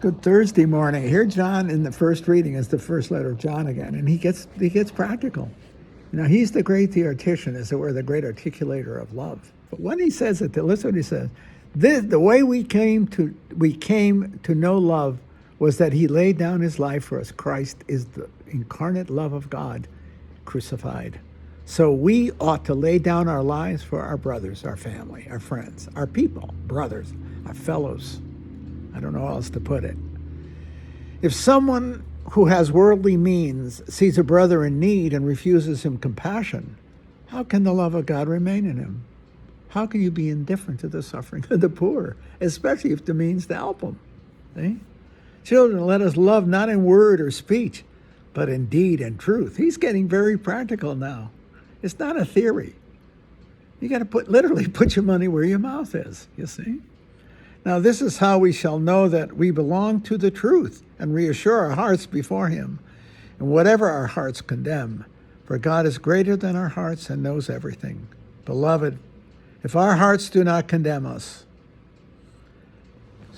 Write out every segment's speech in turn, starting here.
Good Thursday morning. Here, John in the first reading is the first letter of John again, and he gets practical. He's the great theoretician, as it were, the great articulator of love. But when he says it, listen what he says. The way we came to know love was that he laid down his life for us. Christ is the incarnate love of God crucified. So we ought to lay down our lives for our brothers, our family, our friends, our people, brothers, our fellows. I don't know how else to put it. If someone who has worldly means sees a brother in need and refuses him compassion, how can the love of God remain in him? How can you be indifferent to the suffering of the poor, especially if the means to help them? See? Children, let us love not in word or speech, but in deed and truth. He's getting very practical now. It's not a theory. You got to literally put your money where your mouth is, you see? Now, this is how we shall know that we belong to the truth and reassure our hearts before him, and whatever our hearts condemn, for God is greater than our hearts and knows everything. Beloved, if our hearts do not condemn us,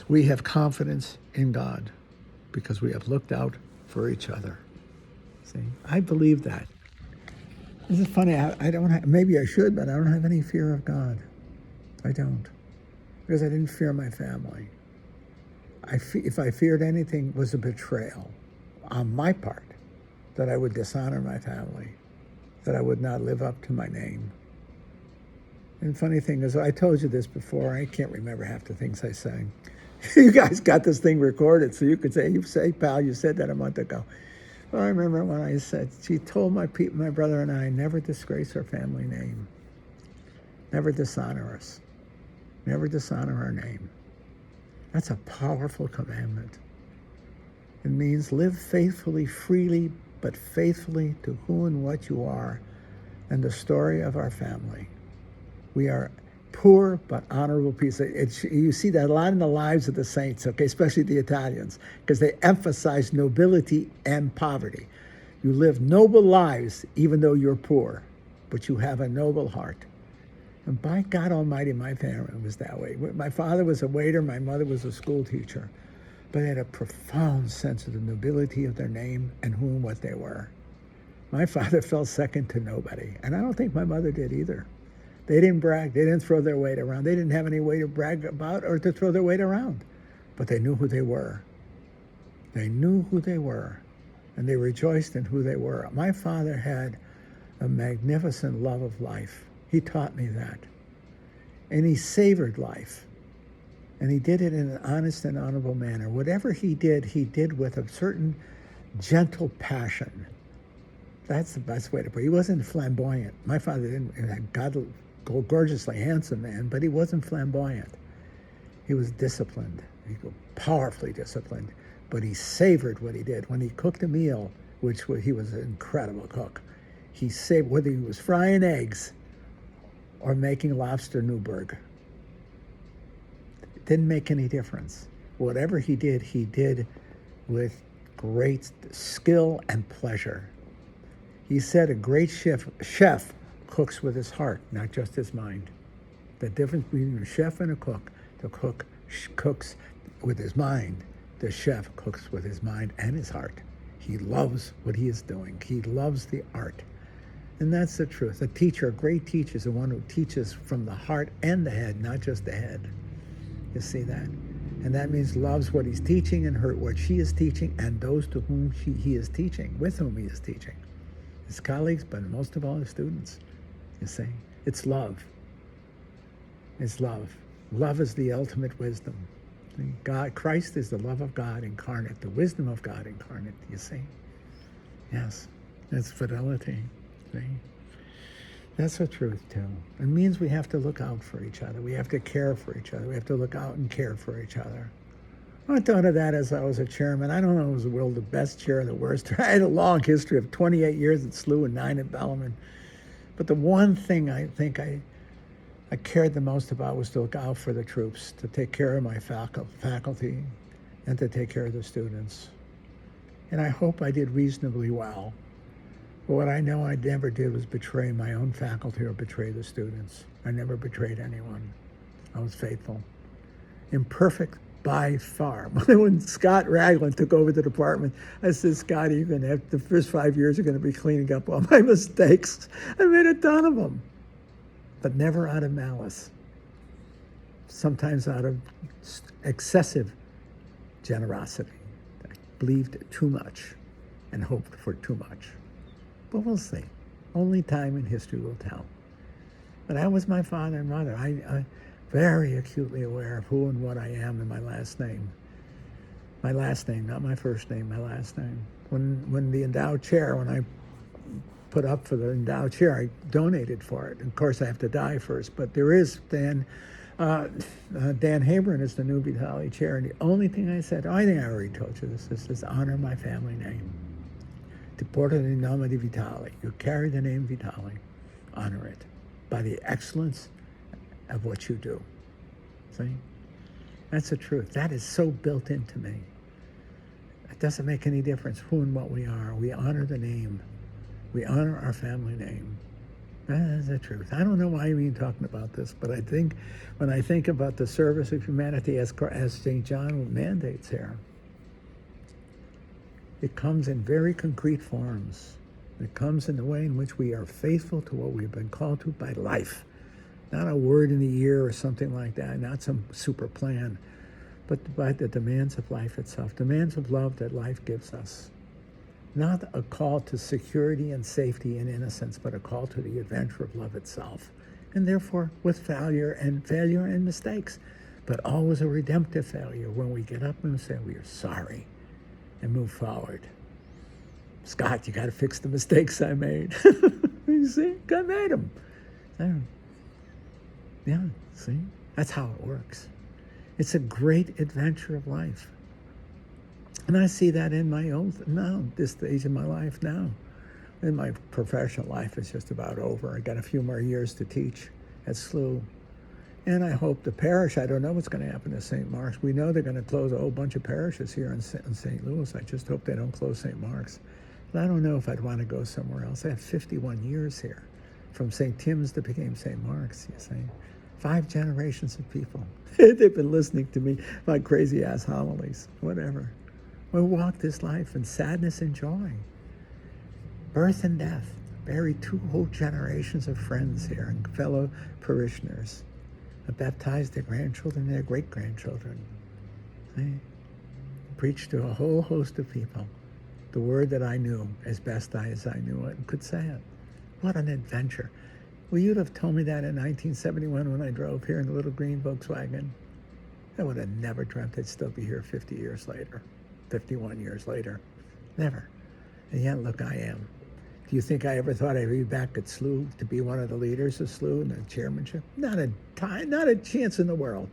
we have confidence in God because we have looked out for each other. See, I believe that. This is funny. I don't have, maybe I should, but I don't have any fear of God. I don't. Because I didn't fear my family. If I feared anything, it was a betrayal on my part, that I would dishonor my family, that I would not live up to my name. And funny thing is, I told you this before, I can't remember half the things I say. You guys got this thing recorded, so you could say, pal, you said that a month ago. Well, I remember when I said, she told my brother and I, never disgrace our family name, never dishonor us. Never dishonor our name. That's a powerful commandment. It means live faithfully, freely, but faithfully to who and what you are and the story of our family. We are poor but honorable people. You see that a lot in the lives of the saints, okay, especially the Italians, because they emphasize nobility and poverty. You live noble lives even though you're poor, but you have a noble heart. And by God Almighty, my family was that way. My father was a waiter, my mother was a school teacher, but they had a profound sense of the nobility of their name and who and what they were. My father fell second to nobody, and I don't think my mother did either. They didn't brag, they didn't throw their weight around. They didn't have any way to brag about or to throw their weight around, but they knew who they were. They knew who they were, and they rejoiced in who they were. My father had a magnificent love of life. He taught me that. And he savored life. And he did it in an honest and honorable manner. Whatever he did with a certain gentle passion. That's the best way to put it. He wasn't flamboyant. My father didn't, God, gorgeously handsome man, but he wasn't flamboyant. He was disciplined. He was powerfully disciplined. But he savored what he did. When he cooked a meal, he was an incredible cook, he savored, whether he was frying eggs or making lobster Newburg. It didn't make any difference. Whatever he did with great skill and pleasure. He said a great chef cooks with his heart, not just his mind. The difference between a chef and a cook, the cook cooks with his mind. The chef cooks with his mind and his heart. He loves what he is doing. He loves the art. And that's the truth. A teacher, a great teacher, is the one who teaches from the heart and the head, not just the head. You see that? And that means loves what he's teaching and what she is teaching and those to whom he is teaching, with whom he is teaching. His colleagues, but most of all his students. You see? It's love. It's love. Love is the ultimate wisdom. Christ is the love of God incarnate, the wisdom of God incarnate, you see? Yes, that's fidelity. See? That's the truth, too. It means we have to look out for each other. We have to care for each other. We have to look out and care for each other. I thought of that as I was a chairman. I don't know if it was the world the best chair or the worst. I had a long history of 28 years at SLU and 9 at Bellarmine. But the one thing I think I cared the most about was to look out for the troops, to take care of my faculty, and to take care of the students. And I hope I did reasonably well. But what I know I never did was betray my own faculty or betray the students. I never betrayed anyone. I was faithful. Imperfect, by far. When Scott Ragland took over the department, I said, Scotty, you're going to have, the first 5 years are going to be cleaning up all my mistakes. I made a ton of them, but never out of malice. Sometimes out of excessive generosity. I believed too much and hoped for too much. But we'll see. Only time and history will tell. But that was my father and mother. I very acutely aware of who and what I am in my last name. My last name, not my first name, my last name. When the endowed chair, when I put up for the endowed chair, I donated for it. Of course, I have to die first, but there is Dan Habron is the new Vitale chair, and the only thing I said, I think I already told you this is honor my family name. Ti porto il nome di Vitale. You carry the name Vitale. Honor it by the excellence of what you do. See? That's the truth. That is so built into me. It doesn't make any difference who and what we are. We honor the name. We honor our family name. That is the truth. I don't know why I'm even talking about this, but I think when I think about the service of humanity as St. John mandates here, it comes in very concrete forms. It comes in the way in which we are faithful to what we've been called to by life. Not a word in the ear or something like that, not some super plan, but by the demands of life itself, demands of love that life gives us. Not a call to security and safety and innocence, but a call to the adventure of love itself. And therefore, with failure and mistakes, but always a redemptive failure when we get up and say, we are sorry, and move forward. Scott, you got to fix the mistakes I made. You see, I made them. Yeah, see, that's how it works. It's a great adventure of life. And I see that in my own, now, this stage of my life now. And my professional life is just about over. I got a few more years to teach at SLU. And I hope the parish, I don't know what's going to happen to St. Mark's. We know they're going to close a whole bunch of parishes here in St. Louis. I just hope they don't close St. Mark's. But I don't know if I'd want to go somewhere else. I have 51 years here, from St. Tim's to became St. Mark's, you see. 5 generations of people. They've been listening to me, my crazy-ass homilies, whatever. We walk this life in sadness and joy. Birth and death. Buried 2 whole generations of friends here and fellow parishioners. I baptized their grandchildren and their great-grandchildren. See? Preached to a whole host of people the word that I knew as best as I knew it and could say it. What an adventure. Well, you'd have told me that in 1971 when I drove here in the little green Volkswagen. I would have never dreamt I'd still be here 50 years later, 51 years later. Never. And yet, look, I am. Do you think I ever thought I'd be back at SLU to be one of the leaders of SLU and the chairmanship? Not a time, not a chance in the world.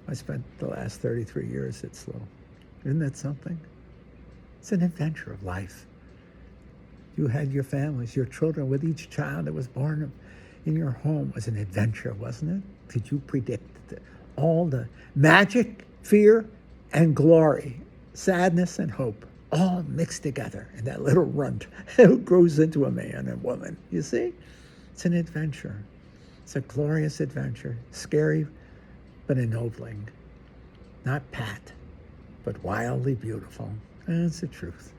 I spent the last 33 years at SLU. Isn't that something? It's an adventure of life. You had your families, your children, with each child that was born in your home was an adventure, wasn't it? Did you predict all the magic, fear, and glory, sadness and hope, all mixed together in that little runt who grows into a man and woman? You see? It's an adventure. It's a glorious adventure. Scary, but ennobling. Not pat, but wildly beautiful. And it's the truth.